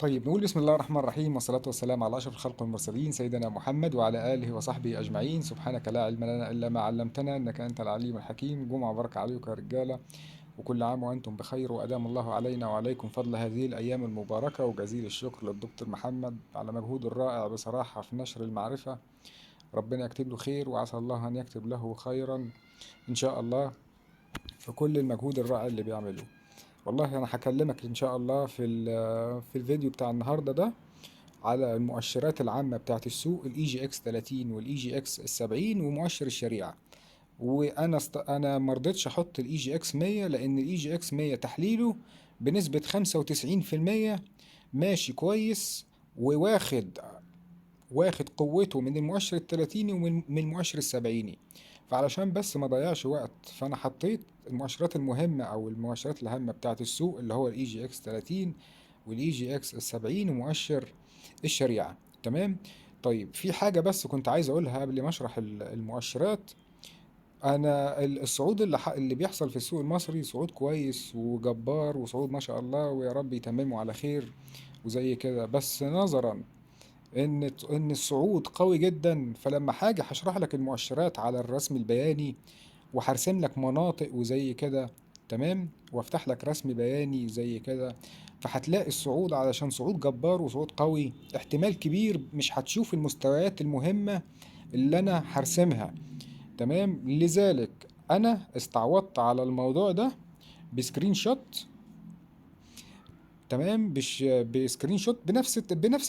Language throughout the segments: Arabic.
طيب نقول بسم الله الرحمن الرحيم والصلاة والسلام على أشرف الخلق والمرسلين سيدنا محمد وعلى آله وصحبه أجمعين. سبحانك لا علم لنا إلا ما علمتنا إنك أنت العليم الحكيم. جمعة بركة عليكم يا رجالة، وكل عام وأنتم بخير، وأدام الله علينا وعليكم فضل هذه الأيام المباركة. وجزيل الشكر للدكتور محمد على مجهوده الرائع بصراحة في نشر المعرفة. ربنا يكتب له خير، وعسى الله أن يكتب له خيرا إن شاء الله في كل المجهود الرائع اللي بيعمله. والله أنا هكلمك إن شاء الله في الفيديو بتاع النهاردة ده على المؤشرات العامة بتاعت السوق، الاي جي اكس 30 والاي جي اكس 70 ومؤشر الشريعة. انا ما رضيتش احط الاي جي اكس 100 لان الاي جي اكس 100 تحليله بنسبة 95% ماشي كويس، واخد قوته من المؤشر التلاتيني ومن المؤشر السبعيني. فعلشان بس ما ضيعش وقت، فانا حطيت المؤشرات المهمة او المؤشرات الهامة بتاعت السوق اللي هو الاي جي اكس 30 والاي جي اكس 70 ومؤشر الشريعة. تمام. طيب في حاجة بس كنت عايز اقولها قبل ما اشرح المؤشرات. انا الصعود اللي بيحصل في السوق المصري صعود كويس وجبار، وصعود ما شاء الله، ويا رب يتممه على خير وزي كده. بس نظرا ان الصعود قوي جدا، فلما حاجة هشرح لك المؤشرات على الرسم البياني وهرسم لك مناطق وزي كده، تمام، وافتح لك رسم بياني زي كده، فهتلاقي الصعود علشان صعود جبار وصعود قوي احتمال كبير مش هتشوف المستويات المهمة اللي انا هرسمها. تمام. لذلك انا استعوضت على الموضوع ده بسكرين شوت. تمام. بسكرين شوت بنفس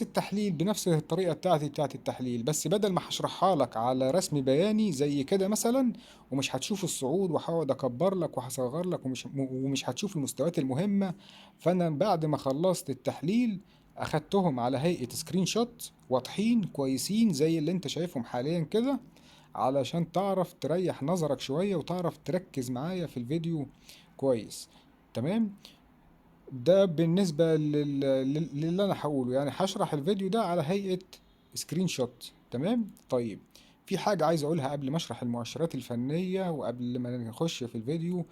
التحليل، بنفس الطريقه بتاعت التحليل، بس بدل ما هشرحها لك على رسم بياني زي كده مثلا ومش هتشوف الصعود، وهقعد اكبر لك وهصغر لك ومش هتشوف المستويات المهمه. فانا بعد ما خلصت التحليل اخدتهم على هيئه سكرين شوت واضحين كويسين زي اللي انت شايفهم حاليا كده، علشان تعرف تريح نظرك شويه وتعرف تركز معايا في الفيديو كويس. تمام. ده بالنسبة للي أنا هقوله، يعني هشرح الفيديو ده على هيئة سكرين شوت. تمام. طيب في حاجة عايز أقولها قبل ما أشرح المؤشرات الفنية وقبل ما نخش في الفيديو.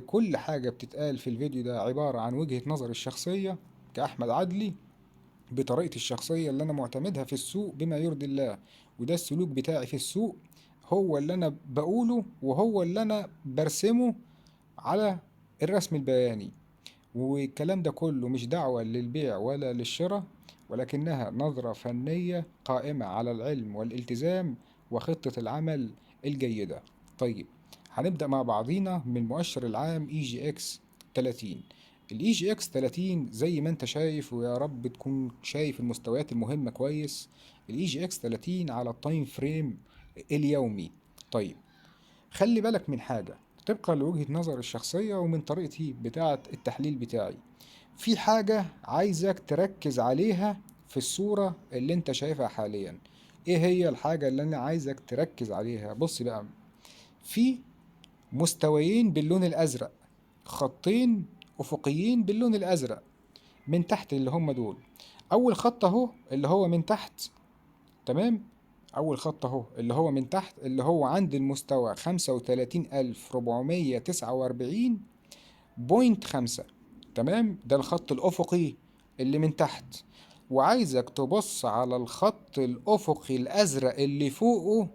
كل حاجة بتتقال في الفيديو ده عبارة عن وجهة نظري الشخصية كأحمد عدلي، بطريقتي الشخصية اللي أنا معتمدها في السوق بما يرضي الله. وده السلوك بتاعي في السوق، هو اللي أنا بقوله وهو اللي أنا برسمه على الرسم البياني. والكلام ده كله مش دعوة للبيع ولا للشراء، ولكنها نظرة فنية قائمة على العلم والالتزام وخطة العمل الجيدة. طيب هنبدأ مع بعضينا من المؤشر العام اي جي اكس 30. الاي جي اكس 30 زي ما انت شايف، ويا رب تكون شايف المستويات المهمة كويس. الاي جي اكس 30 على التايم فريم اليومي. طيب خلي بالك من حاجة، طبقا لوجهة نظر الشخصية ومن طريقتي بتاعة التحليل بتاعي. في حاجة عايزك تركز عليها في الصورة اللي انت شايفها حاليا. ايه هي الحاجة اللي انا عايزك تركز عليها؟ بص بقى، في مستويين باللون الازرق، خطين افقيين باللون الازرق من تحت اللي هم دول. اول خط اهو اللي هو من تحت، تمام، أول خط أهو اللي هو من تحت اللي هو عند المستوى 35,449.5. تمام، ده الخط الأفقي اللي من تحت. وعايزك تبص على الخط الأفقي الأزرق اللي فوقه،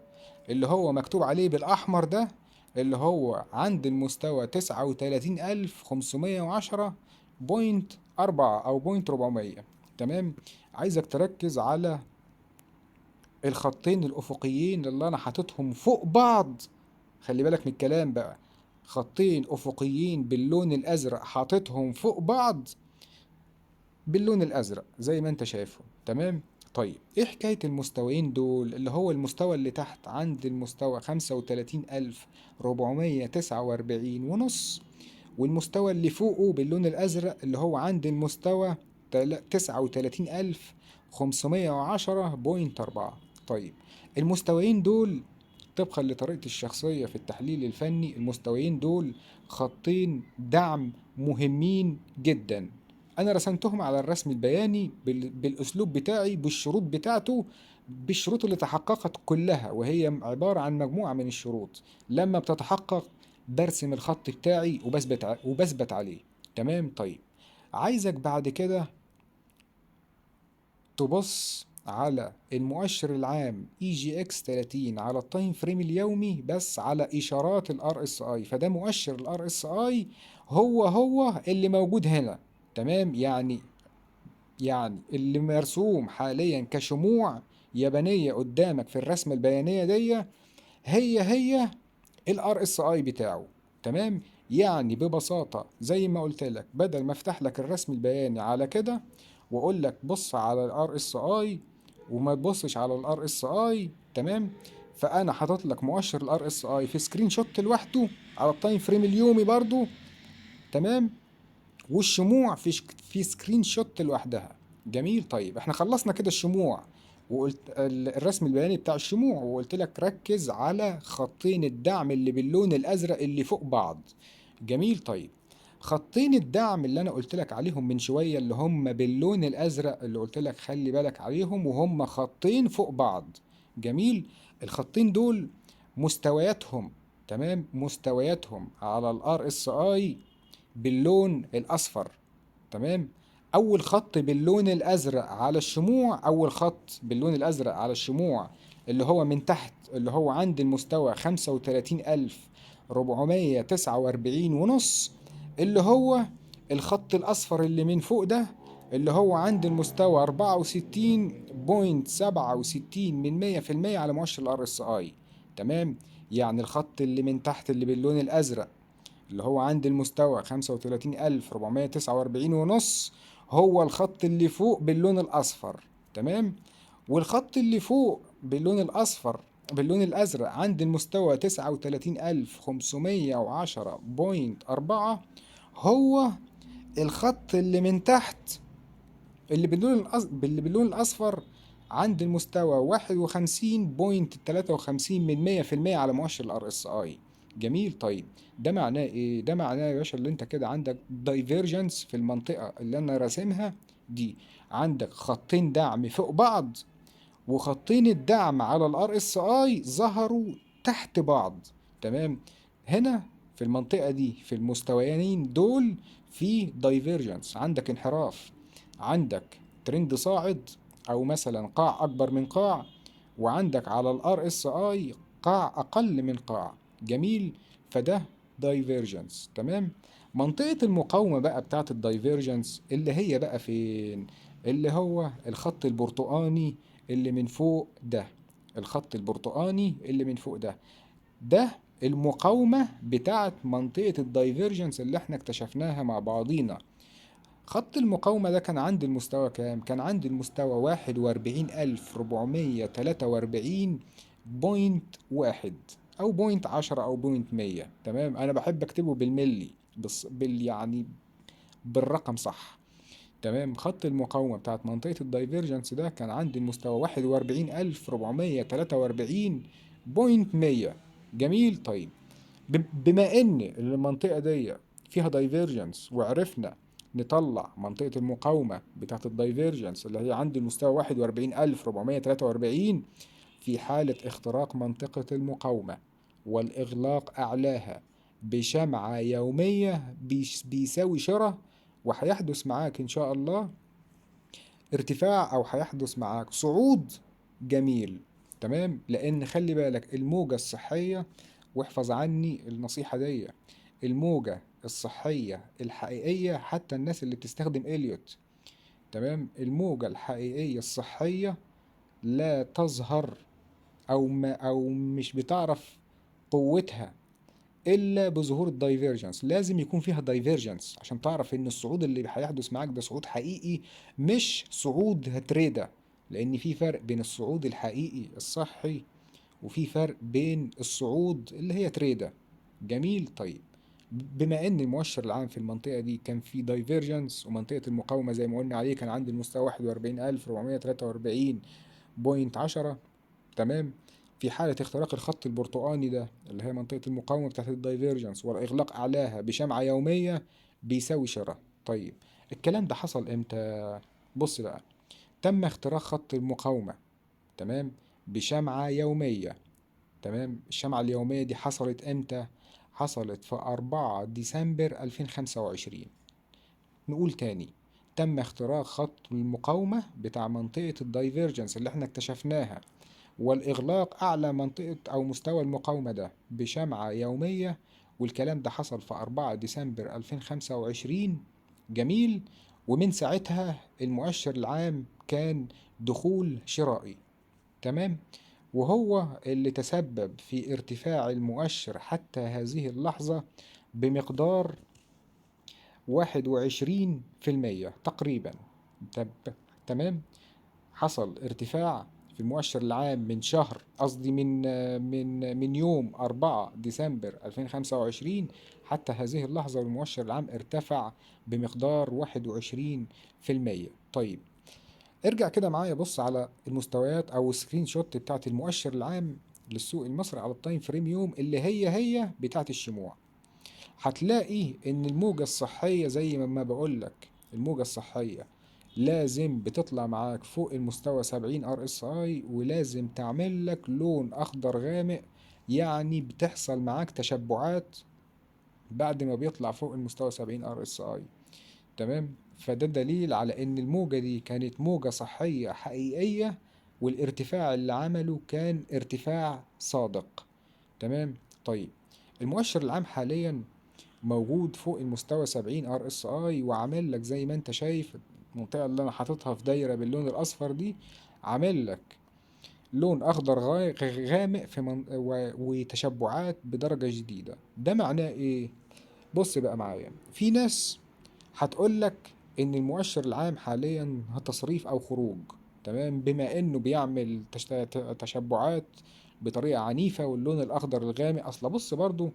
اللي هو مكتوب عليه بالأحمر ده، اللي هو عند المستوى 39,510.4 أو بوينت 400. تمام. عايزك تركز على الخطين الأفقيين اللي أنا حاططهم فوق بعض. خلي بالك من الكلام بقى، خطين أفقيين باللون الأزرق حاططهم فوق بعض باللون الأزرق زي ما أنت شايفهم. تمام. طيب إيه حكاية المستويين دول؟ اللي هو المستوى اللي تحت عند المستوى 35,449.5، والمستوى اللي فوقه باللون الأزرق اللي هو عند المستوى 39,510.4. طيب المستويين دول طبقا لطريقتي الشخصية في التحليل الفني، المستويين دول خطين دعم مهمين جدا. أنا رسمتهم على الرسم البياني بالأسلوب بتاعي بالشروط بتاعته، بالشروط اللي تحققت كلها، وهي عبارة عن مجموعة من الشروط. لما بتتحقق برسم الخط بتاعي وبثبت عليه. تمام. طيب عايزك بعد كده تبص على المؤشر العام اي جي اكس 30 على التايم فريم اليومي بس على اشارات الار اس اي، فده مؤشر الار اس اي هو اللي موجود هنا. تمام، يعني اللي مرسوم حاليا كشموع يابانية قدامك في الرسمة البيانية دي هي الار اس اي بتاعه. تمام، يعني ببساطة زي ما قلت لك، بدل ما افتح لك الرسم البياني على كده واقول لك بص على الار اس اي وما تبصش على الار اس اي، تمام، فانا حاطط لك مؤشر الار اس اي في سكرين شوت لوحده على التايم فريم اليومي برضو. تمام، والشموع في سكرين شوت لوحدها. جميل، طيب احنا خلصنا كده الشموع، وقلت الرسم البياني بتاع الشموع، وقلت لك ركز على خطين الدعم اللي باللون الازرق اللي فوق بعض. جميل، طيب خطين الدعم اللي انا قلت لك عليهم من شوية اللي هم باللون الازرق اللي قلت لك خلي بالك عليهم، وهم خطين فوق بعض. جميل، الخطين دول مستوياتهم، تمام، مستوياتهم على الار اس اي باللون الاصفر. تمام، اول خط باللون الازرق على الشموع، اول خط باللون الازرق على الشموع اللي هو من تحت اللي هو عند المستوى 35449 ونص، اللي هو الخط الاصفر اللي من فوق ده اللي هو عند المستوى 64.67 من 100% على مؤشر الار اس اي. تمام، يعني الخط اللي من تحت اللي باللون الازرق اللي هو عند المستوى 35449 ونص هو الخط اللي فوق باللون الأصفر. تمام، والخط اللي فوق باللون الأصفر باللون الأزرق عند المستوى 39510.4 هو الخط اللي من تحت اللي باللون الأصفر عند المستوى 51.53 من 100% على مؤشر الار اس اي. جميل، طيب ده معناه ايه؟ ده معناه يا باشا اللي انت كده عندك دايفيرجنس في المنطقة اللي انا راسمها دي، عندك خطين دعم فوق بعض، وخطين الدعم على الار اس اي ظهروا تحت بعض. تمام، هنا في المنطقة دي في المستويين دول في دايفيرجنس، عندك انحراف، عندك ترند صاعد او مثلا قاع اكبر من قاع، وعندك على الار اس اي قاع اقل من قاع. جميل، فده دايفيرجنس. تمام، منطقة المقاومة بقى بتاعت الدايفيرجنس اللي هي بقى فين؟ اللي هو الخط البرتقاني اللي من فوق ده، الخط البرتقاني اللي من فوق ده المقاومة بتاعت منطقة الدايفيرجنس اللي احنا اكتشفناها مع بعضينا. خط المقاومة ده كان عند المستوى كام؟ كان عند المستوى 41,443.1 أو بوينت 10 أو بوينت 100. تمام، أنا بحب أكتبه بالملي، بس يعني بالرقم صح. تمام، خط المقاومة بتاعت منطقة الدايفيرجنس ده كان عند المستوى 41,443.100. جميل، طيب بما ان المنطقة دي فيها دايفيرجنس وعرفنا نطلع منطقة المقاومة بتاعت الدايفيرجنس اللي هي عند المستوى 41,443 في حالة اختراق منطقة المقاومة والإغلاق أعلاها بشمعة يومية بيساوي شرة، وهيحدث معاك إن شاء الله ارتفاع أو هيحدث معاك صعود. جميل، تمام، لأن خلي بالك الموجة الصحية، واحفظ عني النصيحة دي، الموجة الصحية الحقيقية حتى الناس اللي بتستخدم إليوت، تمام، الموجة الحقيقية الصحية لا تظهر أو مش بتعرف قوتها الا بظهور الدايفيرجنس. لازم يكون فيها دايفيرجنس عشان تعرف ان الصعود اللي هيحدث معاك ده صعود حقيقي مش صعود هتريدا، لان في فرق بين الصعود الحقيقي الصحي وفي فرق بين الصعود اللي هي تريدا. جميل، طيب بما ان المؤشر العام في المنطقة دي كان في دايفيرجنس ومنطقة المقاومة زي ما قلنا عليه كان عند المستوى 41,443.10. تمام، في حالة اختراق الخط البرتقاني ده اللي هي منطقة المقاومة بتاعت الدايفيرجنس والإغلاق أعلاها بشمعة يومية بيساوي شراء. طيب الكلام ده حصل إمتى؟ بص بقى، تم اختراق خط المقاومة، تمام، بشمعة يومية. تمام، الشمعة اليومية دي حصلت إمتى؟ حصلت في 4 ديسمبر 2025. نقول تاني، تم اختراق خط المقاومة بتاع منطقة الدايفيرجنس اللي احنا اكتشفناها، والإغلاق أعلى منطقة أو مستوى المقاومة ده بشمعة يومية. والكلام ده حصل في 4 ديسمبر 2025. جميل. ومن ساعتها المؤشر العام كان دخول شرائي. تمام. وهو اللي تسبب في ارتفاع المؤشر حتى هذه اللحظة بمقدار 21% تقريبا. تمام. حصل ارتفاع في المؤشر العام من شهر، قصدي من يوم 4 ديسمبر 2025 حتى هذه اللحظة، والمؤشر العام ارتفع بمقدار 21%. طيب، ارجع كده معايا بص على المستويات او السكرين شوت بتاعت المؤشر العام للسوق المصري على التايم فريم يوم، اللي هي بتاعت الشموع. هتلاقي ان الموجة الصحية زي ما بقولك، الموجة الصحية لازم بتطلع معاك فوق المستوى 70 ار اس اي، ولازم تعمل لك لون اخضر غامق، يعني بتحصل معاك تشبعات بعد ما بيطلع فوق المستوى 70 ار اس اي. تمام. فده دليل على ان الموجة دي كانت موجة صحية حقيقية، والارتفاع اللي عمله كان ارتفاع صادق. تمام. طيب، المؤشر العام حاليا موجود فوق المستوى 70 ار اس اي، وعامل لك زي ما انت شايف المنطقة اللي انا حاططها في دايرة باللون الاصفر دي، عامل لك لون اخضر غامق في وتشبعات بدرجة جديدة. ده معناه ايه؟ بص بقى معايا، في ناس هتقول لك ان المؤشر العام حاليا تصريف او خروج. تمام. بما انه بيعمل تشبعات بطريقة عنيفة واللون الاخضر الغامق. اصلا بص برضو،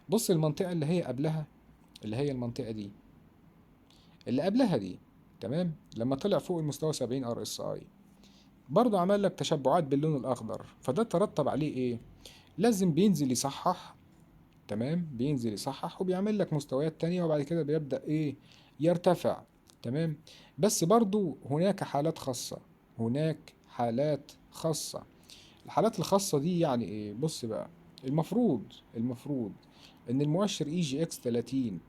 بص المنطقة اللي هي قبلها، اللي هي المنطقة دي اللي قبلها دي. تمام. لما طلع فوق المستوى 70 ار اس اي برضه عمل لك تشبعات باللون الاخضر. فده ترتب عليه ايه؟ لازم بينزل يصحح. تمام. بينزل يصحح وبيعمل لك مستويات تانية، وبعد كده بيبدأ ايه؟ يرتفع. تمام. بس برضو هناك حالات خاصة، هناك حالات خاصة. الحالات الخاصة دي يعني ايه؟ بص بقى، المفروض ان المؤشر اي جي اكس 30،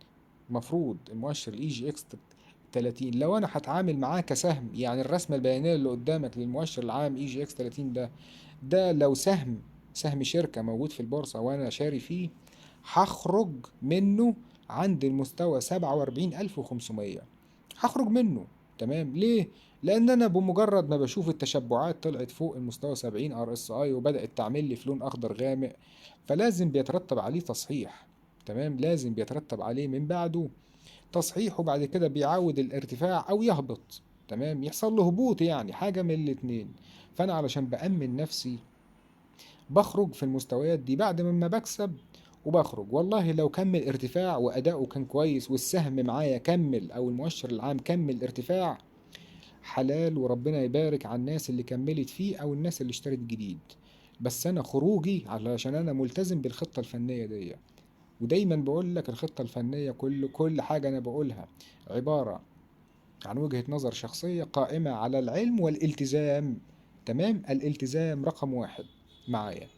مفروض المؤشر الاي جي اكس 30 لو انا هتعامل معاه كسهم، يعني الرسمة البيانية اللي قدامك للمؤشر العام اي جي اكس 30 ده، ده لو سهم شركة موجود في البورصة وانا شاري فيه، هخرج منه عند المستوى 47500. هخرج منه. تمام. ليه؟ لان انا بمجرد ما بشوف التشبعات طلعت فوق المستوى 70 ار اس اي وبدات تعمل لي في لون اخضر غامق، فلازم بيترتب عليه تصحيح. تمام. لازم بيترتب عليه من بعده تصحيح، وبعد كده بيعاود الارتفاع او يهبط. تمام. يحصل له هبوط، يعني حاجه من الاتنين. فانا علشان بأمن نفسي بخرج في المستويات دي بعد ما بكسب، وبخرج والله لو كمل ارتفاع وأداؤه كان كويس والسهم معايا كمل أو المؤشر العام كمل ارتفاع، حلال وربنا يبارك على الناس اللي كملت فيه أو الناس اللي اشترت جديد. بس أنا خروجي علشان أنا ملتزم بالخطة الفنية دي. ودايما بقول لك الخطة الفنية، كل حاجة أنا بقولها عبارة عن وجهة نظر شخصية قائمة على العلم والالتزام. تمام. الالتزام رقم واحد معايا.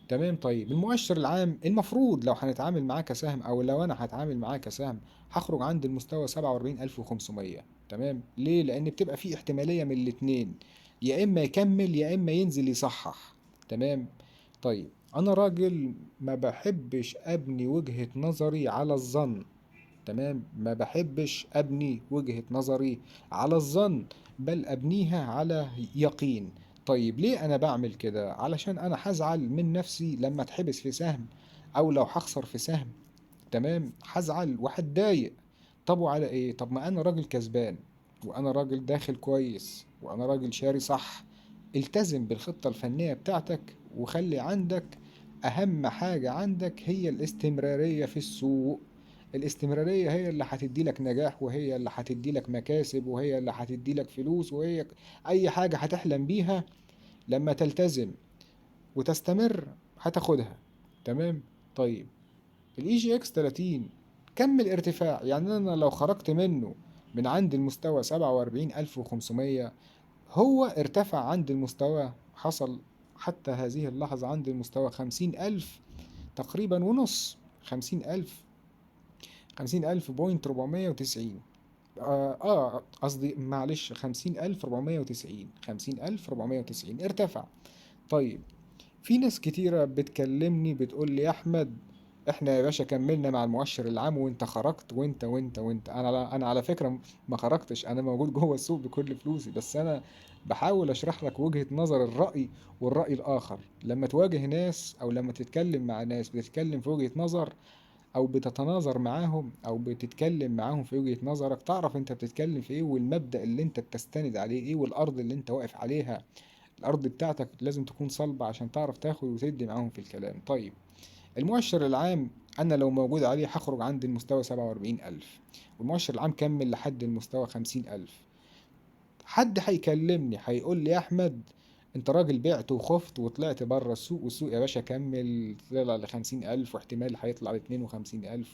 تمام. طيب، المؤشر العام المفروض لو هنتعامل معاه كسهم، او لو انا هتعامل معاه كسهم، هخرج عند المستوى 47500. تمام. ليه؟ لان بتبقى في احتمالية من الاتنين، يا اما يكمل يا اما ينزل يصحح. تمام. طيب، انا راجل ما بحبش ابني وجهة نظري على الظن. تمام. ما بحبش ابني وجهة نظري على الظن، بل ابنيها على يقين. طيب، ليه انا بعمل كده؟ علشان انا هزعل من نفسي لما اتحبس في سهم، او لو هخسر في سهم. تمام. هزعل وهتضايق. طب وعلى ايه؟ طب ما انا راجل كسبان، وانا راجل داخل كويس، وانا راجل شاري صح. التزم بالخطة الفنية بتاعتك، وخلي عندك اهم حاجة عندك هي الاستمرارية في السوق. الاستمرارية هي اللي هتدي لك نجاح، وهي اللي هتدي لك مكاسب، وهي اللي هتدي لك فلوس، وهي اي حاجة هتحلم بيها لما تلتزم وتستمر هتاخدها. تمام. طيب، الاي جي اكس 30 كمل ارتفاع، يعني انا لو خرجت منه من عند المستوى 47500، هو ارتفع عند المستوى، حصل حتى هذه اللحظة عند المستوى 50000 تقريبا ونص. 50000، 50000 بوينت 490. قصدي معلش 50,490، 50,490 ارتفع. طيب، في ناس كتيرة بتكلمني بتقول لي يا أحمد، احنا يا باشا كملنا مع المؤشر العام وانت خرجت، وانت انا على فكرة ما خرجتش، انا موجود جوه السوق بكل فلوسي، بس انا بحاول اشرح لك وجهة نظر الرأي والرأي الآخر. لما تواجه ناس او لما تتكلم مع ناس بتتكلم في وجهة نظر، او بتتناظر معاهم او بتتكلم معاهم في وجهة نظرك، تعرف انت بتتكلم في ايه، والمبدأ اللي انت بتستند عليه ايه، والارض اللي انت واقف عليها الارض بتاعتك لازم تكون صلبة عشان تعرف تاخد وتدي معاهم في الكلام. طيب، المؤشر العام انا لو موجود عليه هخرج عند المستوى 47,000، والمؤشر العام كمل لحد المستوى 50,000. حد هيكلمني هيقول لي يا احمد، انت راجل بعت وخفت وطلعت بره السوق، والسوق يا باشا كمل طلع ل50,000 واحتمال هيطلع ل52,000.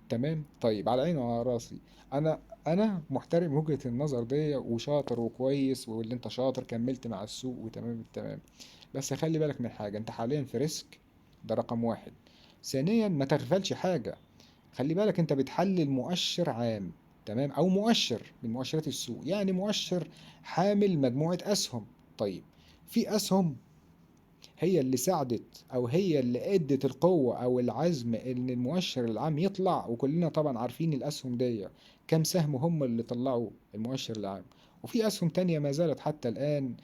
تمام، طيب، على عيني وعلى راسي. انا محترم وجهة النظر دي وشاطر وكويس، واللي انت شاطر كملت مع السوق وتمام التمام. بس خلي بالك من حاجة، انت حاليا في ريسك، ده رقم واحد. ثانيا، ما تغفلش حاجة، خلي بالك انت بتحلل مؤشر عام، تمام، او مؤشر من مؤشرات السوق، يعني مؤشر حامل مجموعة اسهم. طيب، في اسهم هي اللي ساعدت او هي اللي ادت القوة او العزم ان المؤشر العام يطلع، وكلنا طبعا عارفين الاسهم دي كم سهم هم اللي طلعوا المؤشر العام. وفي اسهم تانية ما زالت حتى الان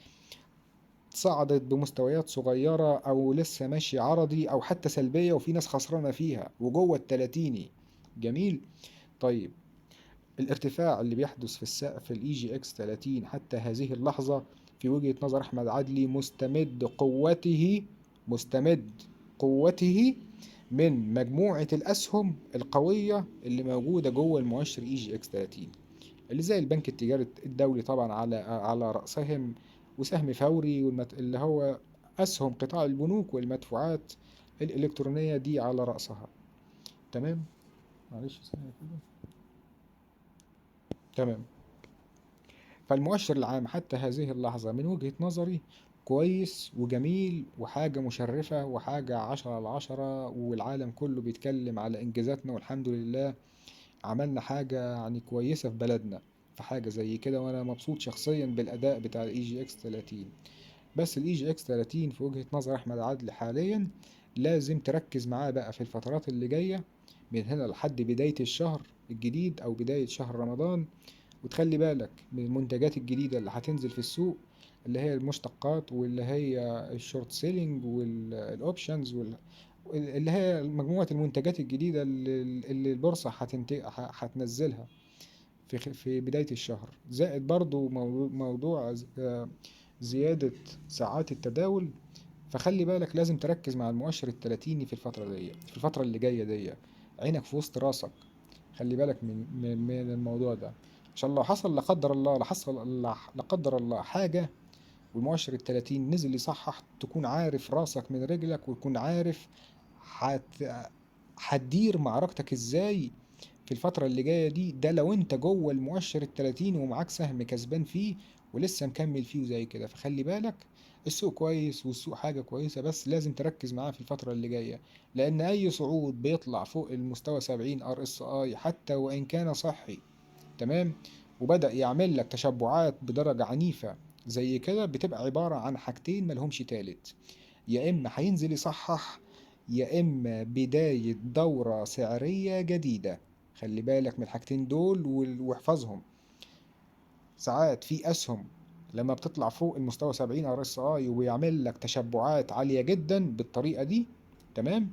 صعدت بمستويات صغيرة او لسه ماشية عرضي او حتى سلبية، وفي ناس خسرانة فيها وجوه التلاتيني. جميل. طيب، الارتفاع اللي بيحدث في السقف في الاي جي اكس 30 حتى هذه اللحظة في وجهة نظر احمد عدلي مستمد قوته من مجموعة الاسهم القوية اللي موجودة جوه المؤشر اي جي اكس 30، اللي زي البنك التجاري الدولي طبعا على رأسهم، وسهم فوري اللي هو اسهم قطاع البنوك والمدفوعات الالكترونية دي على رأسها. تمام، معلش ثانية كده. تمام. فالمؤشر العام حتى هذه اللحظة من وجهة نظري كويس وجميل وحاجة مشرفة وحاجة 10 على 10، والعالم كله بيتكلم على إنجازاتنا، والحمد لله عملنا حاجة يعني كويسة في بلدنا في حاجة زي كده، وأنا مبسوط شخصيا بالأداء بتاع الاي جي اكس 30. بس الاي جي اكس 30 في وجهة نظر أحمد عادل حاليا لازم تركز معاه بقى في الفترات اللي جاية، من هنا لحد بداية الشهر الجديد أو بداية شهر رمضان. وتخلي بالك من المنتجات الجديدة اللي هتنزل في السوق، اللي هي المشتقات واللي هي الشورت سيلينج والاوبشنز اللي هي مجموعة المنتجات الجديدة اللي البورصة هتنزلها في بداية الشهر. زائد برضو موضوع زيادة ساعات التداول. فخلي بالك لازم تركز مع المؤشر التلاتيني في الفترة دي، في الفترة اللي جاية دي، عينك في وسط راسك. خلي بالك من الموضوع ده، عشان لو حصل لا قدر الله، لا قدر الله حاجة والمؤشر التلاتين نزل يصحح، تكون عارف راسك من رجلك، وتكون عارف هت... هتدير معركتك ازاي في الفترة اللي جاية دي. ده لو انت جوه المؤشر التلاتين ومعاك سهم كسبان فيه ولسه مكمل فيه زي كده. فخلي بالك، السوق كويس والسوق حاجة كويسة، بس لازم تركز معاه في الفترة اللي جاية، لأن أي صعود بيطلع فوق المستوى 70 ار اس اي حتى وإن كان صحي، تمام، وبدأ يعمل لك تشبعات بدرجة عنيفة زي كده، بتبقى عبارة عن حاجتين ملهمش تالت، يا إما هينزل يصحح، يا إما بداية دورة سعرية جديدة. خلي بالك من الحاجتين دول واحفظهم. ساعات في أسهم لما بتطلع فوق المستوى 70 ار اس اي وبيعمل لك تشبعات عالية جدا بالطريقة دي، تمام،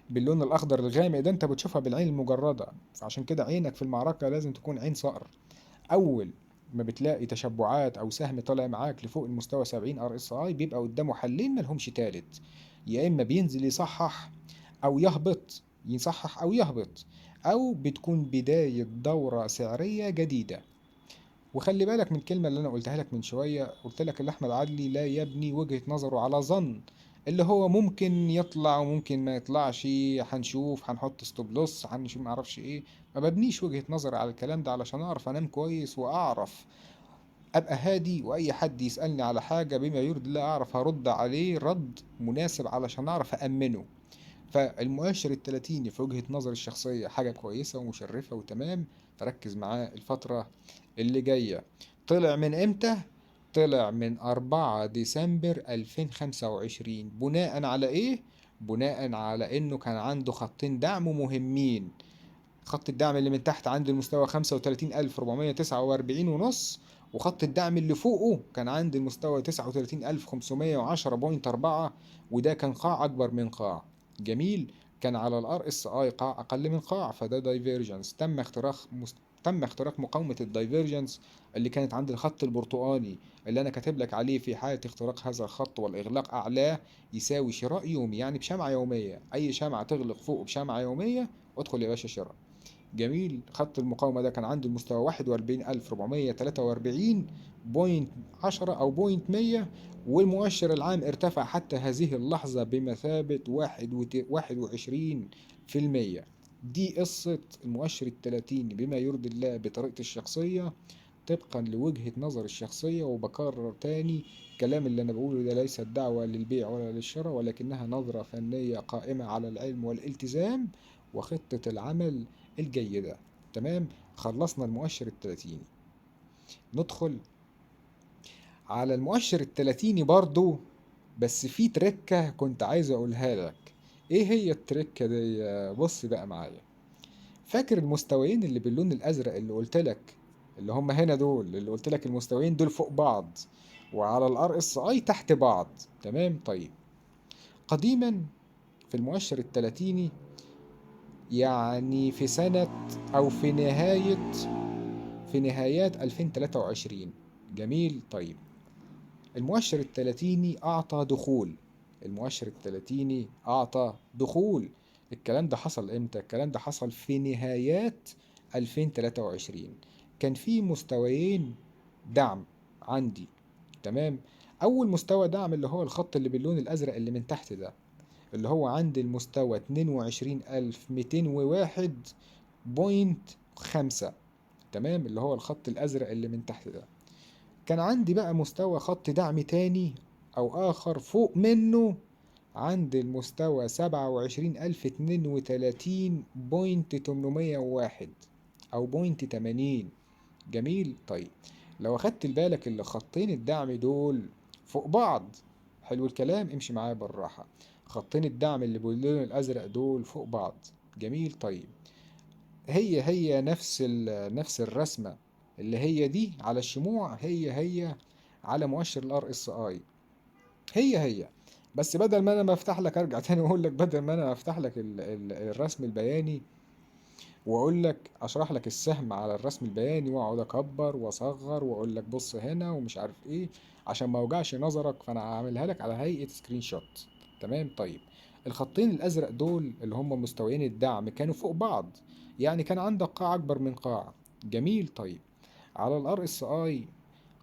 باللون الاخضر الغامق ده، انت بتشوفها بالعين المجردة. فعشان كده عينك في المعركة لازم تكون عين صقر. اول ما بتلاقي تشبعات او سهم طالع معاك لفوق المستوى 70 ار اس اي، بيبقى قدامه حلين ملهمش تالت، يا اما بينزل يصحح او يهبط، يصحح او يهبط، او بتكون بداية دورة سعرية جديدة. وخلي بالك من الكلمة اللي أنا قلتها لك من شوية، قلت لك إن أحمد عدلي لا يبني وجهة نظره على ظن، اللي هو ممكن يطلع وممكن ما يطلعش، هنشوف، هنحط ستوب لوس، هنشوف، معرفش إيه. ما ببنيش وجهة نظري على الكلام ده علشان أعرف أنام كويس وأعرف أبقى هادي، وأي حد يسألني على حاجة بما يرضي الله أعرف هرد عليه رد مناسب علشان أعرف أأمنه. فالمؤشر التلاتيني في وجهة نظري الشخصية حاجة كويسة ومشرفة وتمام، فركز معاه الفترة اللي جاية. طلع من امتى؟ طلع من 4 ديسمبر 2025. بناء على ايه؟ بناء على انه كان عنده خطين دعم مهمين. خط الدعم اللي من تحت عند المستوى 35449 ونص، وخط الدعم اللي فوقه كان عند المستوى 39510.4، وده كان قاع أكبر من قاع. جميل. كان على الار اس اي قاع أقل من قاع، فده دايفيرجنس. تم اختراق مقاومة الدايفيرجنس اللي كانت عند الخط البرتقاني، اللي أنا كاتب لك عليه في حالة اختراق هذا الخط والإغلاق أعلاه يساوي شراء يومي، يعني بشمعة يومية. أي شمعة تغلق فوق بشمعة يومية ادخل يا باشا شراء. جميل. خط المقاومة ده كان عند المستوى 41443.10 أو بوينت 100، والمؤشر العام ارتفع حتى هذه اللحظة بمثابة 21%. دي قصة المؤشر التلاتيني بما يرضي الله بطريقتي الشخصية، طبقا لوجهة نظر الشخصية. وبكرر تاني، الكلام اللي أنا بقوله ده ليست دعوة للبيع ولا للشراء، ولكنها نظرة فنية قائمة على العلم والالتزام وخطة العمل الجيدة. تمام. خلصنا المؤشر التلاتيني، ندخل على المؤشر التلاتيني برضو، بس في تركة كنت عايز أقولها لك. إيه هي التركة دي؟ بص بقى معايا. فاكر المستويين اللي باللون الأزرق اللي قلت لك، اللي هم هنا دول، اللي قلت لك المستويين دول فوق بعض وعلى الار اس اي تحت بعض؟ تمام. طيب، قديما في المؤشر التلاتيني، يعني في سنة أو في نهايات 2023. جميل. طيب، المؤشر التلاتيني أعطى دخول. المؤشر التلاتيني أعطى دخول. الكلام ده حصل إمتى؟ الكلام ده حصل في نهايات 2023. كان في مستويين دعم عندي. تمام. أول مستوى دعم اللي هو الخط اللي باللون الأزرق اللي من تحت ده، اللي هو عند المستوى 22201.5. تمام، اللي هو الخط الأزرق اللي من تحت ده. كان عندي بقى مستوى خط دعم تاني أو آخر فوق منه عند المستوى 27032.801 أو بوينت 80. جميل. طيب، لو أخدت بالك اللي خطين الدعم دول فوق بعض، حلو الكلام، امشي معايا بالراحة. خطين الدعم اللي باللون الأزرق دول فوق بعض. جميل. طيب، هي نفس الرسمة اللي هي دي على الشموع، هي على مؤشر الار اس اي، هي. بس بدل ما انا بفتح لك، ارجع تاني واقول لك، بدل ما انا افتح لك الرسم البياني واقول لك اشرح لك السهم على الرسم البياني واقعد اكبر واصغر واقول لك بص هنا ومش عارف ايه عشان ما اوجعش نظرك، فانا هعملها لك على هيئة سكرين شوت. تمام. طيب، الخطين الازرق دول اللي هم مستويين الدعم كانوا فوق بعض، يعني كان عندك قاع اكبر من قاع. جميل. طيب، على الار اس اي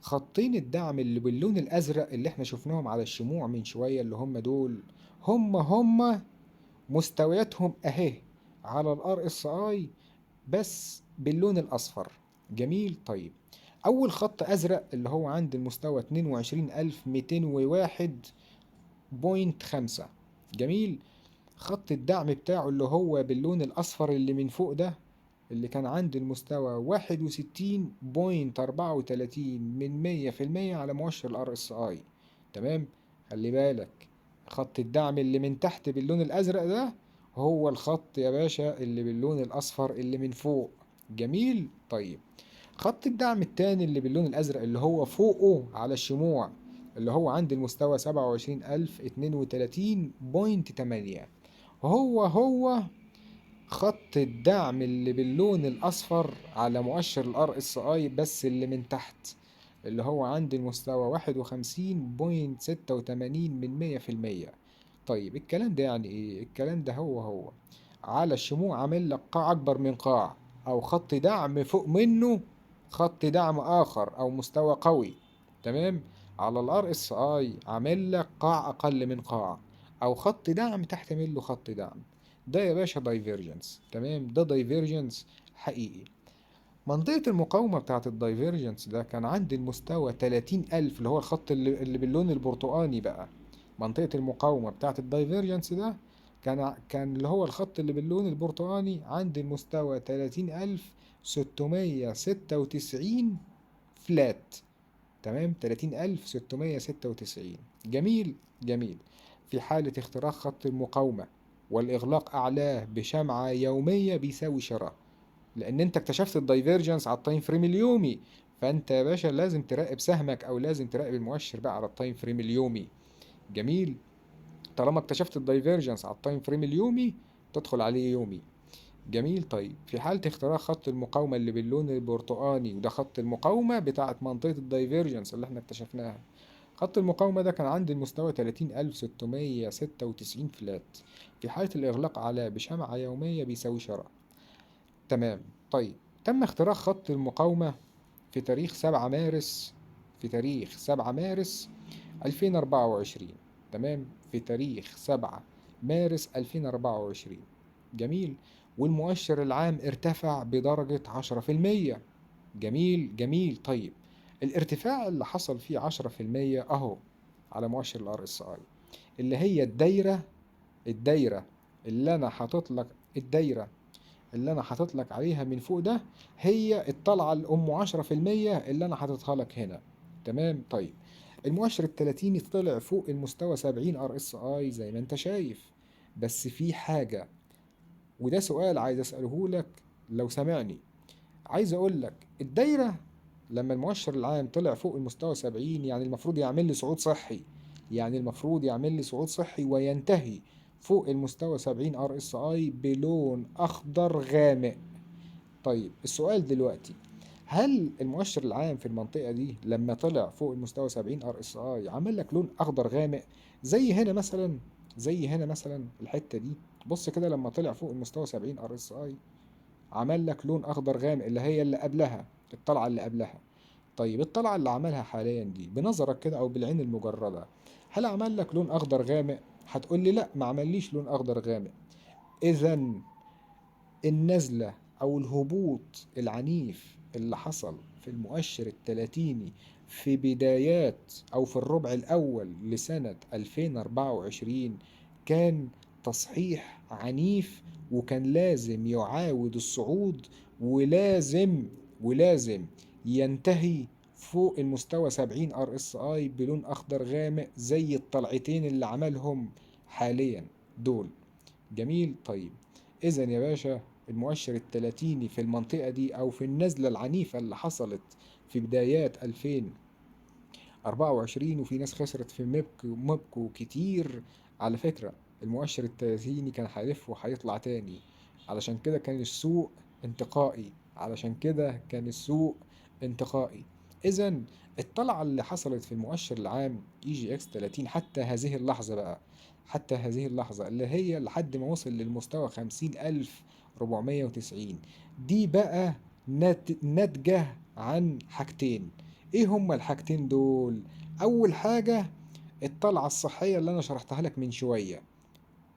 خطين الدعم اللي باللون الازرق اللي احنا شفناهم على الشموع من شوية، اللي هم دول، هم مستوياتهم اهي على الار اس اي بس باللون الأصفر. جميل. طيب، أول خط أزرق اللي هو عند المستوى 22201.5. جميل. خط الدعم بتاعه اللي هو باللون الأصفر اللي من فوق ده، اللي كان عند المستوى 61.34% على مؤشر الار اس اي. تمام. خلي بالك، خط الدعم اللي من تحت باللون الأزرق ده هو الخط يا باشا اللي باللون الأصفر اللي من فوق. جميل. طيب، خط الدعم التاني اللي باللون الأزرق اللي هو فوقه على الشموع، اللي هو عند المستوى 27032.8، هو خط الدعم اللي باللون الأصفر على مؤشر الار اس اي بس اللي من تحت، اللي هو عند المستوى 51.86%. طيب، الكلام ده يعني ايه؟ الكلام ده هو على الشموع عامل لك قاع اكبر من قاع، او خط دعم فوق منه خط دعم اخر او مستوى قوي. تمام. على الار اس اي عامل لك قاع اقل من قاع، او خط دعم تحت منه خط دعم. ده يا باشا دايفيرجنس. تمام، ده دايفيرجنس حقيقي. منطقة المقاومة بتاعت الدايفيرجنس ده كان عند المستوى 30,000، اللي هو الخط اللي باللون البرتقاني بقى. منطقة المقاومة بتاعت الدايفيرجنس ده كان اللي هو الخط اللي باللون البرتقاني عند المستوى 30,696 فلات. تمام، 30,696. جميل جميل. في حالة اختراق خط المقاومة والإغلاق أعلاه بشمعة يومية بيساوي شراء. لأن أنت اكتشفت الدايفيرجنس على التايم فريم اليومي، فأنت يا باشا لازم تراقب سهمك أو لازم تراقب المؤشر بقى على التايم فريم اليومي. جميل. طالما اكتشفت الدايفيرجنس على التايم فريم اليومي تدخل عليه يومي. جميل. طيب في حالة اختراق خط المقاومة اللي باللون البرتقاني، وده خط المقاومة بتاعة منطقة الدايفيرجنس اللي احنا اكتشفناها. خط المقاومة ده كان عند المستوى 30,696 فلات. في حالة الإغلاق على بشمعة يومية بيساوي شراء. تمام. طيب تم اختراق خط المقاومة في تاريخ 7 مارس، في تاريخ 7 مارس 2024. تمام، في تاريخ 7 مارس 2024. جميل. والمؤشر العام ارتفع بدرجة 10%. جميل جميل. طيب الارتفاع اللي حصل فيه 10% اهو على مؤشر الار اس اي، اللي هي الدايرة اللي انا حاطط لك، الدايرة اللي انا حاطط لك عليها من فوق ده، هي الطلعة الام 10% اللي انا حاططها لك هنا. تمام. طيب المؤشر التلاتيني طلع فوق المستوى 70 ار اس اي زي ما انت شايف. بس في حاجة، وده سؤال عايز اسأله لك لو سامعني. عايز اقول لك الدايرة لما المؤشر العام طلع فوق المستوى 70، يعني المفروض يعمل لي صعود صحي، يعني المفروض يعمل لي صعود صحي وينتهي فوق المستوى 70 ار اس اي بلون اخضر غامق. طيب السؤال دلوقتي، هل المؤشر العام في المنطقة دي لما طلع فوق المستوى 70 ار اس اي عمل لك لون اخضر غامق زي هنا مثلا، زي هنا مثلا الحتة دي؟ بص كده لما طلع فوق المستوى 70 ار اس اي عمل لك لون اخضر غامق، اللي هي اللي قبلها، الطلعة اللي قبلها. طيب الطلعة اللي عملها حاليا دي بنظرك كده او بالعين المجردة، هل عمل لك لون اخضر غامق؟ هتقول لي لا، ما عمليش لون اخضر غامق. اذا النزلة أو الهبوط العنيف اللي حصل في المؤشر التلاتيني في بدايات أو في الربع الأول لسنة 2024 كان تصحيح عنيف، وكان لازم يعاود الصعود، ولازم ينتهي فوق المستوى 70 ار اس اي بلون اخضر غامق زي الطلعتين اللي عملهم حاليا دول. جميل. طيب إذا يا باشا المؤشر التلاتيني في المنطقة دي أو في النزلة العنيفة اللي حصلت في بدايات 2024، وفي ناس خسرت في مبكو كتير على فكرة، المؤشر التلاتيني كان هيلف وهيطلع تاني. علشان كده كان السوق انتقائي، علشان كده كان السوق انتقائي. إذا الطلعة اللي حصلت في المؤشر العام اي جي اكس 30 حتى هذه اللحظة بقى، حتى هذه اللحظة اللي هي لحد ما وصل للمستوى 50,490، دي بقى ناتجة عن حاجتين. ايه هما الحاجتين دول؟ اول حاجة الطلعة الصحية اللي انا شرحتها لك من شوية،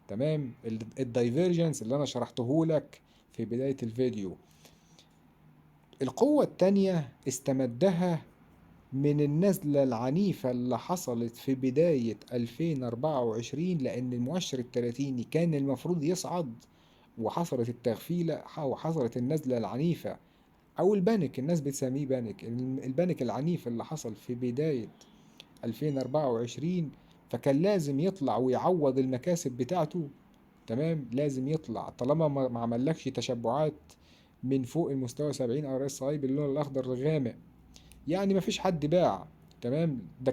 تمام، الدايفيرجنس اللي انا شرحته لك في بداية الفيديو. القوة التانية استمدها من النزلة العنيفة اللي حصلت في بداية 2024، لأن المؤشر التلاتيني كان المفروض يصعد وحصلت التغفيلة وحصلت النزلة العنيفة أو البانيك، الناس بتسميه بانيك، البانيك العنيف اللي حصل في بداية 2024. فكان لازم يطلع ويعوض المكاسب بتاعته. تمام، لازم يطلع طالما ما عملكش تشبعات من فوق المستوى 70 ار اس اي باللون الاخضر الغامق، يعني مفيش حد باع. تمام، ده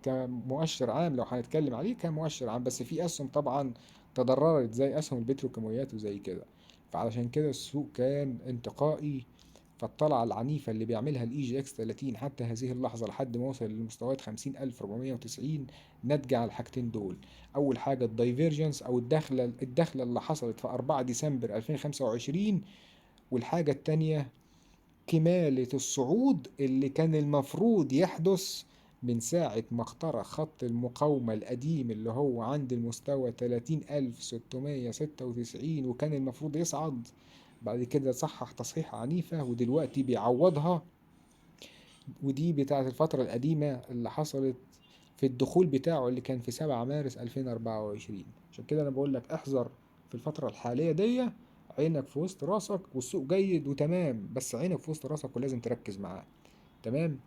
كمؤشر عام لو هنتكلم عليه كمؤشر عام، بس في اسهم طبعا تضررت زي اسهم البتروكيماويات وزي كده. فعلشان كده السوق كان انتقائي. فالطلعة العنيفة اللي بيعملها الاي جي اكس 30 حتى هذه اللحظة لحد ما وصل لمستويات 50,490 ناتجة على الحاجتين دول. أول حاجة الدايفيرجنس أو الدخلة اللي حصلت في 4 ديسمبر 2025. والحاجة التانية كمالة الصعود اللي كان المفروض يحدث من ساعة ما اخترق خط المقاومة القديم اللي هو عند المستوى 30,696، وكان المفروض يصعد. بعد كده صحح تصحيحة عنيفة ودلوقتي بيعوضها، ودي بتاعت الفترة القديمة اللي حصلت في الدخول بتاعه اللي كان في 7 مارس 2024. عشان كده انا بقول لك احذر في الفترة الحالية دي. عينك في وسط راسك، والسوق جيد وتمام، بس عينك في وسط راسك ولازم تركز معاه. تمام.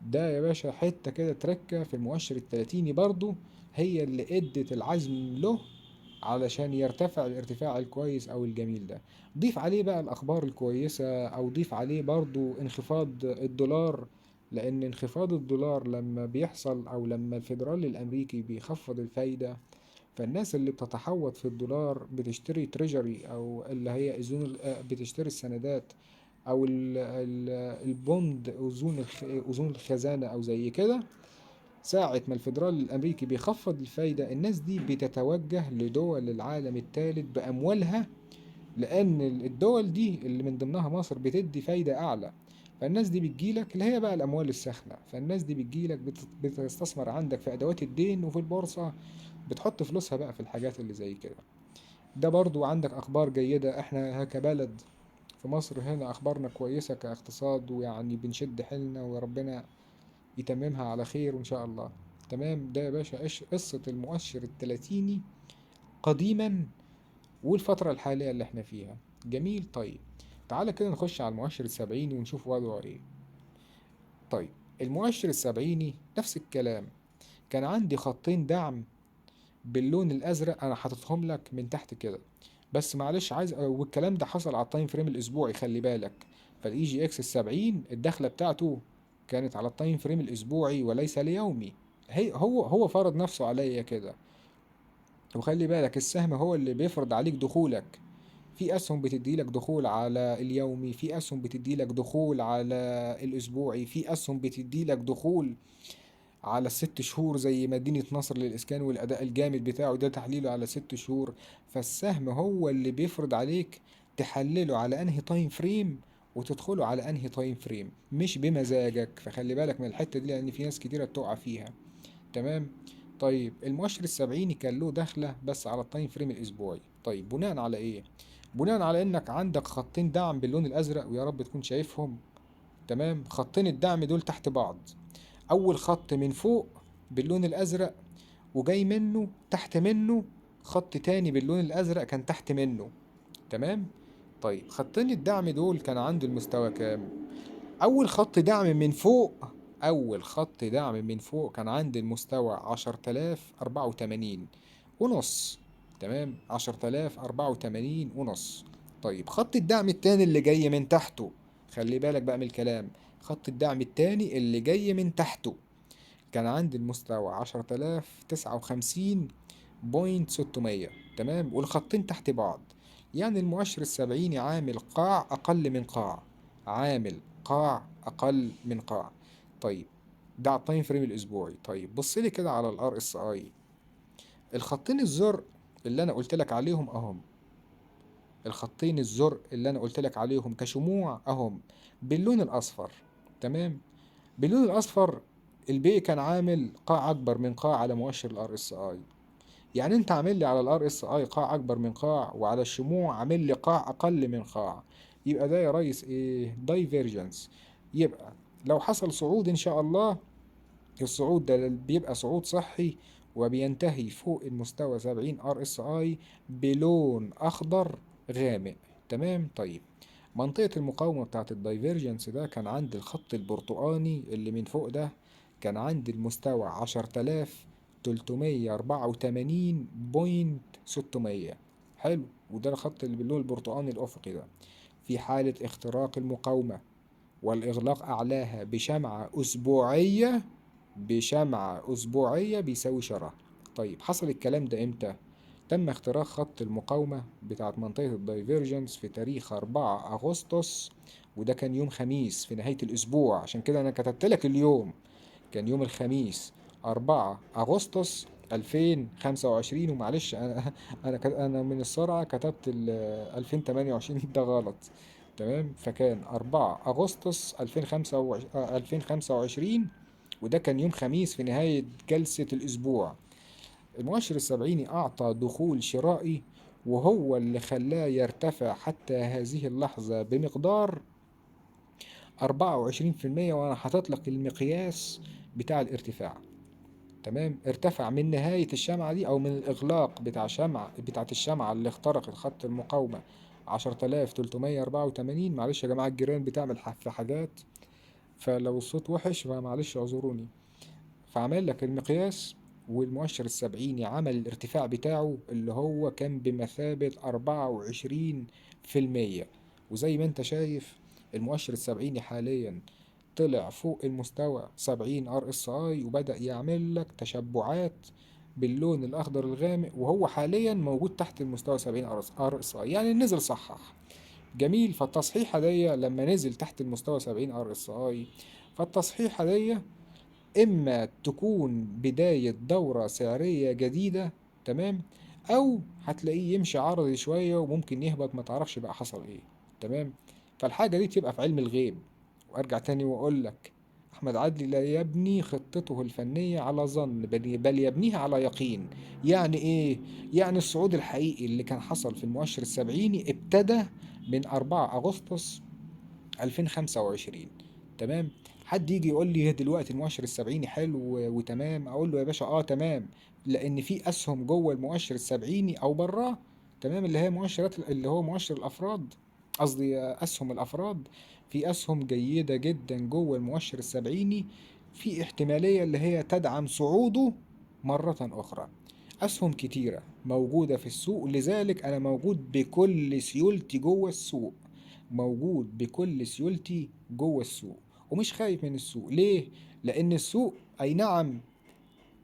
ده يا باشا حتة كده تركة في المؤشر التلاتيني برضو، هي اللي ادت العزم له علشان يرتفع الارتفاع الكويس او الجميل ده. ضيف عليه بقى الاخبار الكويسة، او ضيف عليه برضو انخفاض الدولار. لان انخفاض الدولار لما بيحصل، او لما الفيدرالي الامريكي بيخفض الفايدة، فالناس اللي بتتحوط في الدولار بتشتري تريجري، او اللي هي بتشتري السندات، او البوند، اذون الخزانة او زي كده. ساعة ما الفيدرالي الأمريكي بيخفض الفايدة، الناس دي بتتوجه لدول العالم الثالث بأموالها، لأن الدول دي اللي من ضمنها مصر بتدي فايدة أعلى. فالناس دي بتجيلك، اللي هي بقى الأموال الساخنة، فالناس دي بتجيلك بتستثمر عندك في أدوات الدين وفي البورصة، بتحط فلوسها بقى في الحاجات اللي زي كده. ده برضو عندك أخبار جيدة. احنا كبلد في مصر هنا أخبارنا كويسة كاقتصاد، ويعني بنشد حيلنا وربنا يتممها على خير وإن شاء الله. تمام. ده يا باشا إيش قصة المؤشر التلاتيني قديما، والفترة الحالية اللي احنا فيها. جميل. طيب تعالى كده نخش على المؤشر السبعيني ونشوف وضعه ايه. طيب المؤشر السبعيني نفس الكلام. كان عندي خطين دعم باللون الأزرق، أنا حاططهم لك من تحت كده. بس معلش عايز، والكلام ده حصل على التايم فريم الأسبوعي، خلي بالك. فالإي جي إكس السبعين الدخلة بتاعته كانت على التايم فريم الأسبوعي وليس اليومي. هو فرض نفسه عليا كده. وخلي بالك السهم هو اللي بيفرض عليك دخولك. في أسهم بتدي لك دخول على اليومي، في أسهم بتدي لك دخول على الأسبوعي، في أسهم بتدي لك دخول على ال6 شهور، زي مدينة نصر للإسكان والأداء الجامد بتاعه ده تحليله على 6 شهور. فالسهم هو اللي بيفرض عليك تحلله على أنهي تايم فريم وتدخله على أنهي تايم فريم، مش بمزاجك. فخلي بالك من الحتة دي، لأن في ناس كتيرة بتقع فيها. تمام. طيب المؤشر السبعيني كان له دخلة بس على التايم فريم الأسبوعي. طيب بناء على إيه؟ بناء على إنك عندك خطين دعم باللون الأزرق، ويا رب تكون شايفهم. تمام. خطين الدعم دول تحت بعض. اول خط من فوق باللون الازرق، وجاي منه تحت منه خط تاني باللون الازرق كان تحت منه. تمام. طيب خطين الدعم دول كان عنده المستوى كام؟ اول خط دعم من فوق، اول خط دعم من فوق كان عند المستوى 10084 ونص. تمام. 10084 ونص. طيب خط الدعم التاني اللي جاي من تحته، خلي بالك بقى من الكلام. خط الدعم التاني اللي جاي من تحته كان عندي المستوى 10059.600. تمام. والخطين تحت بعض، يعني المؤشر السبعيني عامل قاع أقل من قاع، عامل قاع أقل من قاع. طيب ده على التايم فريم الأسبوعي. طيب بص لي كده على الار اس اي. الخطين الزرق اللي أنا قلت لك عليهم أهم، الخطين الزرق اللي أنا قلت لك عليهم كشموع أهم باللون الأصفر. تمام. باللون الأصفر البي كان عامل قاع أكبر من قاع على مؤشر الار اس اي. يعني أنت عامل لي على الار اس اي قاع أكبر من قاع، وعلى الشموع عامل لي قاع أقل من قاع. يبقى ده يا ريس إيه؟ دايفيرجنس. يبقى لو حصل صعود إن شاء الله، الصعود ده بيبقى صعود صحي، وبينتهي فوق المستوى 70 ار اس اي بلون أخضر غامق. تمام. طيب منطقة المقاومة بتاعت الدايفيرجنس ده كان عند الخط البرتقاني اللي من فوق ده، كان عند المستوى 10384.600. حلو. وده الخط اللي باللون البرتقاني الأفقي ده. في حالة اختراق المقاومة والإغلاق أعلاها بشمعة أسبوعية، بشمعة أسبوعية بيساوي شراء. طيب حصل الكلام ده إمتى؟ تم اختراق خط المقاومة بتاعت منطقة الدايفيرجنس في تاريخ 4 أغسطس، وده كان يوم خميس في نهاية الأسبوع، عشان كده أنا كتبت لك اليوم. كان يوم الخميس 4 أغسطس 2025. ومعلش أنا من السرعة كتبت 2028 ده غلط. تمام. فكان 4 أغسطس 2025، وده كان يوم خميس في نهاية جلسة الأسبوع. المؤشر السبعيني أعطى دخول شرائي، وهو اللي خلاه يرتفع حتى هذه اللحظة بمقدار 24%. وأنا حاطط لك المقياس بتاع الارتفاع. تمام، ارتفع من نهاية الشمعة دي أو من الإغلاق بتاعت الشمعة اللي اخترقت خط المقاومة 10384. معلش يا جماعة الجيران بتعمل في حاجات، فلو الصوت وحش فمعلش اعذروني. فعمل لك المقياس والمؤشر السبعيني عمل الارتفاع بتاعه اللي هو كان بمثابة 24%. وزي ما انت شايف المؤشر السبعيني حاليا طلع فوق المستوى 70 ار اس اي، وبدأ يعمل لك تشبعات باللون الاخضر الغامق، وهو حاليا موجود تحت المستوى 70 ار اس اي، يعني نزل صحح. جميل. فالتصحيحة دي لما نزل تحت المستوى 70 ار اس اي، فالتصحيحة دي اما تكون بداية دورة سعرية جديدة، تمام، او هتلاقيه يمشي عرضي شوية وممكن يهبط، ما تعرفش بقى حصل ايه. تمام. فالحاجة دي بتبقى في علم الغيب. وارجع تاني واقول لك، احمد عدلي لا يبني خطته الفنية على ظن، بل يبنيها على يقين. يعني ايه؟ يعني الصعود الحقيقي اللي كان حصل في المؤشر السبعيني ابتدى من 4 اغسطس 2025. تمام. حد يجي يقول لي دلوقتي المؤشر السبعيني حلو وتمام، اقول له يا باشا اه تمام، لان في اسهم جوه المؤشر السبعيني او براه، تمام، اللي هي مؤشرات، اللي هو مؤشر الافراد، قصدي اسهم الافراد. في اسهم جيدة جدا جوه المؤشر السبعيني، في احتمالية اللي هي تدعم صعوده مرة اخرى. اسهم كتيرة موجودة في السوق، لذلك انا موجود بكل سيولتي جوه السوق، موجود بكل سيولتي جوه السوق، ومش خايف من السوق. ليه؟ لأن السوق أي نعم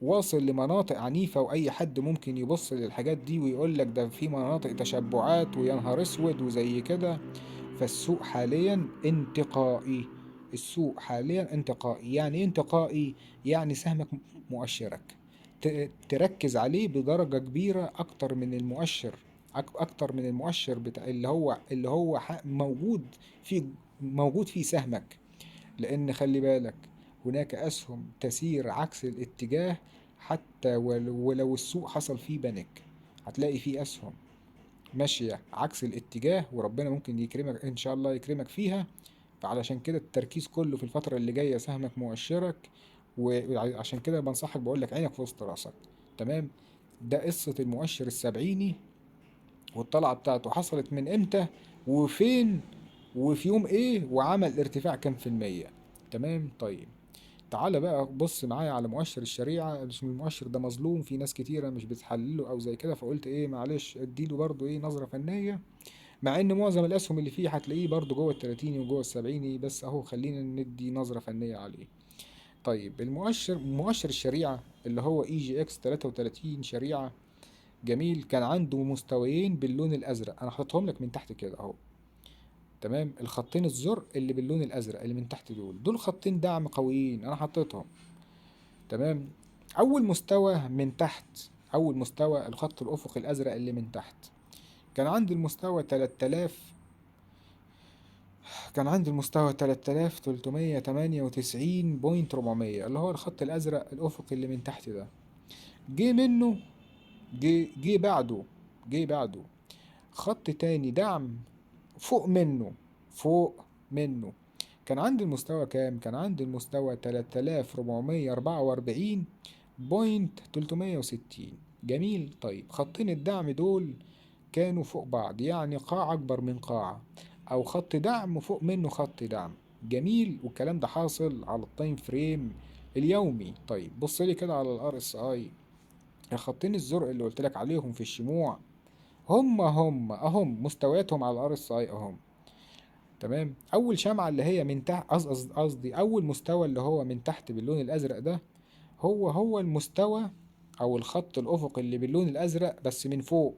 واصل لمناطق عنيفة، وأي حد ممكن يبص للحاجات دي ويقول لك ده في مناطق تشبعات ويا نهار أسود وزي كده. فالسوق حاليا انتقائي. السوق حاليا انتقائي. يعني إيه انتقائي؟ يعني سهمك مؤشرك تركز عليه بدرجة كبيرة أكتر من المؤشر، أكتر من المؤشر بتاع اللي هو موجود فيه سهمك. لأن خلي بالك، هناك أسهم تسير عكس الاتجاه، حتى ولو السوق حصل فيه بانيك، هتلاقي فيه أسهم ماشية عكس الاتجاه، وربنا ممكن يكرمك إن شاء الله، يكرمك فيها. فعلشان كده التركيز كله في الفترة اللي جاية سهمك مؤشرك. وعشان كده بنصحك، بقول لك عينك في وسط راسك. تمام. ده قصة المؤشر السبعيني، والطلعة بتاعته حصلت من امتى وفين وفي يوم ايه وعمل ارتفاع كام في المية. تمام. طيب تعالى بقى بص معايا على مؤشر الشريعة. المؤشر ده مظلوم، في ناس كتيرة مش بتحلله او زي كده، فقلت ايه معلش اديله برضو ايه نظرة فنية، مع ان معظم الاسهم اللي فيه هتلاقيه برضو جوه التلاتيني وجوه السبعيني، بس اهو خلينا ندي نظرة فنية عليه. طيب مؤشر الشريعة اللي هو اي جي اكس 33 شريعة، جميل، كان عنده مستويين باللون الازرق، انا حاططهم لك من تحت كده اهو. تمام. الخطين الزرق اللي باللون الازرق اللي من تحت دول خطين دعم قويين، انا حطيتهم. تمام. اول مستوى من تحت، اول مستوى الخط الافقي الازرق اللي من تحت، كان عندي المستوى 3000، كان عندي المستوى 3398.400، اللي هو الخط الازرق الافقي اللي من تحت ده. جه منه، جه بعده خط تاني دعم فوق منه. كان عندي المستوى كام؟ كان عندي المستوى 3444.360. جميل. طيب خطين الدعم دول كانوا فوق بعض، يعني قاع أكبر من قاع، أو خط دعم فوق منه خط دعم. جميل. والكلام ده حاصل على التايم فريم اليومي. طيب بص لي كده على الار اس اي، الخطين الزرق اللي قلت لك عليهم في الشموع، هم اهم مستوياتهم على الار اس اي اهم. تمام. اول شمعة اللي هي من تحت، قصدي اول مستوى اللي هو من تحت باللون الازرق ده، هو المستوى او الخط الافقي اللي باللون الازرق بس من فوق.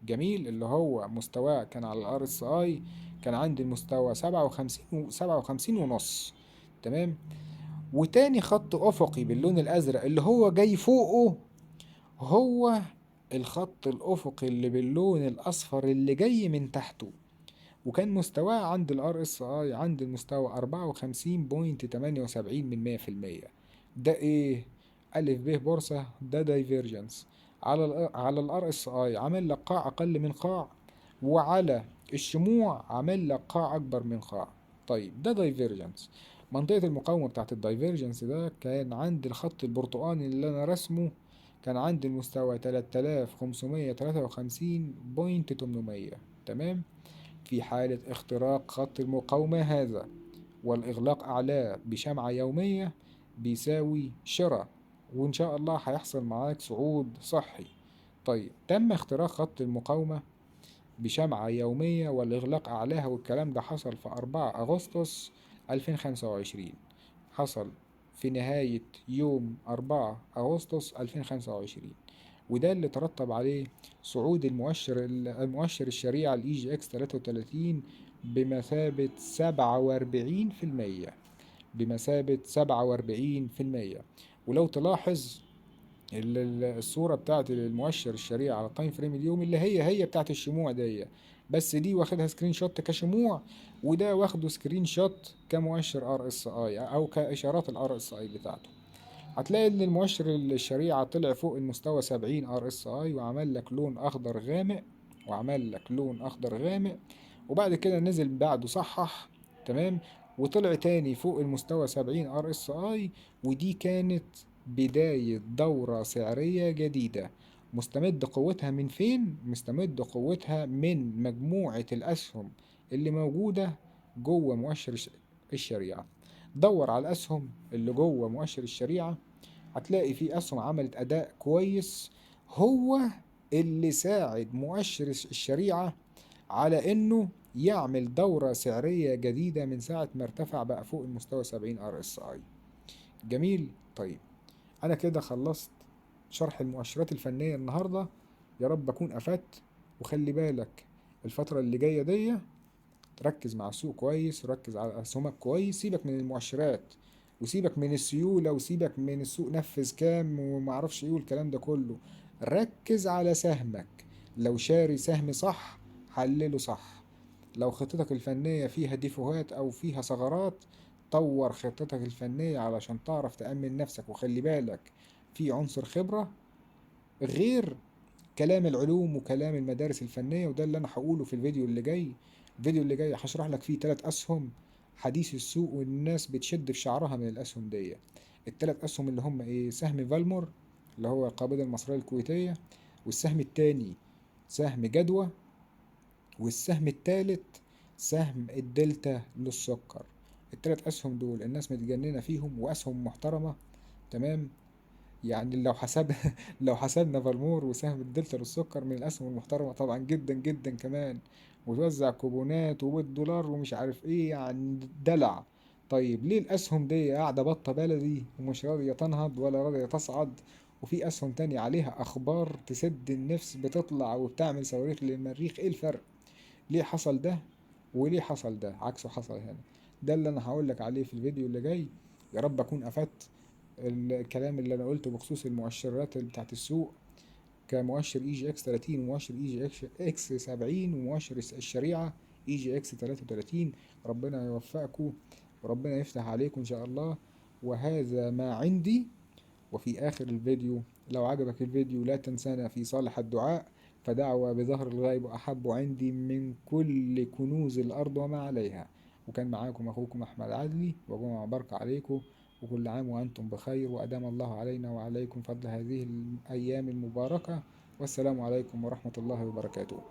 جميل. اللي هو مستواه كان على الار اس اي، كان عندي المستوى 57 ونص. تمام. وتاني خط افقي باللون الازرق اللي هو جاي فوقه، هو الخط الافقي اللي باللون الاصفر اللي جاي من تحته، وكان مستواه عند الار اس اي عند المستوى 54.78 من 100%. ده ايه؟ الف ب بورصة، ده دايفيرجنس. على الار اس اي عمل لك قاع اقل من قاع، وعلى الشموع عمل لك قاع اكبر من قاع. طيب ده دايفيرجنس. منطقة المقاومة بتاعت الدايفيرجنس ده كان عند الخط البرتقاني اللي أنا رسمه، كان عند المستوى 3553.800. تمام. في حالة اختراق خط المقاومة هذا والإغلاق أعلاه بشمعة يومية بيساوي شراء، وإن شاء الله هيحصل معاك صعود صحي. طيب تم اختراق خط المقاومة بشمعة يومية والإغلاق أعلاها، والكلام ده حصل في 4 أغسطس 2025. حصل في نهاية يوم 4 أغسطس 2025، وده اللي ترتب عليه صعود المؤشر الشريعة ال EGX 33 بمثابة 47%. بمثابة 47%. ولو تلاحظ الصورة بتاعت المؤشر الشريعة على التايم فريم اليومي اللي هي بتاعت الشموع دي، بس دي واخدها سكرين شوت كشموع، وده واخده سكرين شوت كمؤشر ار اس اي او كاشارات الار اس اي بتاعته. هتلاقي ان المؤشر الشريعة طلع فوق المستوى 70 ار اس اي وعمل لك لون اخضر غامق، وعمل لك لون اخضر غامق، وبعد كده نزل بعده صحح. تمام. وطلع تاني فوق المستوى 70 ار اس اي، ودي كانت بداية دورة سعرية جديدة. مستمد قوتها من فين؟ مستمد قوتها من مجموعة الأسهم اللي موجودة جوه مؤشر الشريعة. دور على الأسهم اللي جوه مؤشر الشريعة، هتلاقي في أسهم عملت أداء كويس، هو اللي ساعد مؤشر الشريعة على إنه يعمل دورة سعرية جديدة من ساعة ما ارتفع بقى فوق المستوى 70 ار اس اي. جميل. طيب أنا كده خلصت شرح المؤشرات الفنية النهاردة، يا رب أكون أفدت. وخلي بالك الفترة اللي جاية دي ركز مع السوق كويس، وركز على أسهمك كويس، سيبك من المؤشرات وسيبك من السيولة وسيبك من السوق نفذ كام ومعرفش ايه والكلام ده كله. ركز على سهمك. لو شاري سهم صح حلله صح. لو خطتك الفنية فيها ديفوهات أو فيها ثغرات، طور خطتك الفنية علشان تعرف تأمن نفسك. وخلي بالك في عنصر خبرة غير كلام العلوم وكلام المدارس الفنية، وده اللي أنا هقوله في الفيديو اللي جاي. الفيديو اللي جاي هشرح لك فيه 3 أسهم حديث السوق والناس بتشد في شعرها من الأسهم دي. ال3 أسهم اللي هم إيه؟ سهم فالمور اللي هو القابضة المصرية الكويتية، والسهم التاني سهم جدوى، والسهم التالت سهم الدلتا للسكر. ال3 أسهم دول الناس متجننة فيهم وأسهم محترمة. تمام. يعني لو حسب لو حسبنا فالمور وسهم الدلتا للسكر من الأسهم المحترمة طبعا جدا جدا كمان، وتوزع كوبونات وبالدولار ومش عارف ايه، يعني دلع. طيب ليه الأسهم دي قاعدة بطة بلدي ومش راضية تنهض ولا راضية تصعد، وفي أسهم تانية عليها أخبار تسد النفس بتطلع وبتعمل صواريخ للمريخ؟ ايه الفرق؟ ليه حصل ده وليه حصل ده عكسه حصل هنا؟ ده اللي انا هقول لك عليه في الفيديو اللي جاي. يا رب اكون افدت. الكلام اللي انا قلته بخصوص المؤشرات بتاعت السوق كمؤشر اي جي اكس 30 ومؤشر اي جي اكس 70 ومؤشر الشريعة اي جي اكس 33، ربنا يوفقكم وربنا يفتح عليكم ان شاء الله. وهذا ما عندي. وفي آخر الفيديو لو عجبك الفيديو لا تنسانا في صالح الدعاء، فدعوة بظهر الغيب أحب عندي من كل كنوز الأرض وما عليها. وكان معاكم أخوكم أحمد عدلي، وجمعة بركة عليكم، وكل عام وأنتم بخير، وأدام الله علينا وعليكم فضل هذه الأيام المباركة. والسلام عليكم ورحمة الله وبركاته.